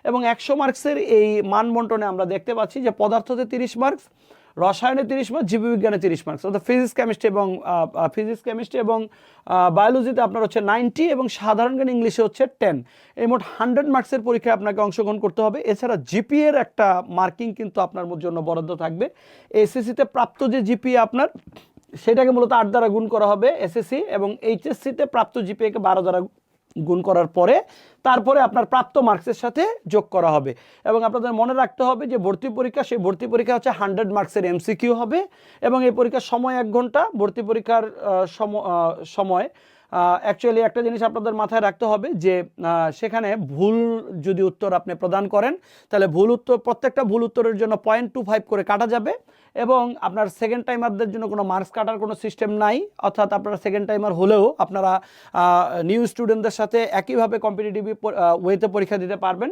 এবং 100 মার্কসের এই মান বন্টনে আমরা দেখতে পাচ্ছি যে পদার্থতে 30 মার্কস, রসায়নে 30 মার্কস, জীববিজ্ঞানে 30 মার্কস, অর্থাৎ ফিজিক্স কেমিস্ট্রি এবং বায়োলজিতে আপনার হচ্ছে 90 এবং সাধারণ জ্ঞান ইংলিশে হচ্ছে 10। এই মোট 100 মার্কসের পরীক্ষায় আপনাকে অংশগ্রহণ করতে হবে। এছাড়া জিপিএ এর একটা মার্কিং কিন্তু আপনার জন্য বরাদ্দ থাকবে। এসএসসিতে প্রাপ্ত যে জিপিএ আপনার, সেটাকে মূলত 8 দ্বারা গুণ করা হবে এসএসসি, এবং এইচএসসিতে প্রাপ্ত জিপিএকে 12 দ্বারা গুণ করার পরে তারপরে আপনার প্রাপ্ত মার্কসের সাথে যোগ করা হবে। এবং আপনাদের মনে রাখতে হবে যে ভর্তি পরীক্ষা, সেই ভর্তি পরীক্ষা হচ্ছে 100 মার্কসের এমসিকিউ হবে, এবং এই পরীক্ষার সময় 1 ঘন্টা। ভর্তি পরীক্ষার সময় অ্যাকচুয়ালি একটা জিনিস আপনাদের মাথায় রাখতে হবে যে সেখানে ভুল যদি উত্তর আপনি প্রদান করেন, তাহলে প্রত্যেকটা ভুল উত্তরের জন্য 0.25 করে কাটা যাবে, এবং আপনার সেকেন্ড টাইমারদের জন্য কোনো মার্কস কাটার কোনো সিস্টেম নাই। অর্থাৎ আপনারা সেকেন্ড টাইমার হলেও আপনারা নিউ স্টুডেন্টদের সাথে একইভাবে কম্পিটিটিভ ওয়েতে পরীক্ষা দিতে পারবেন।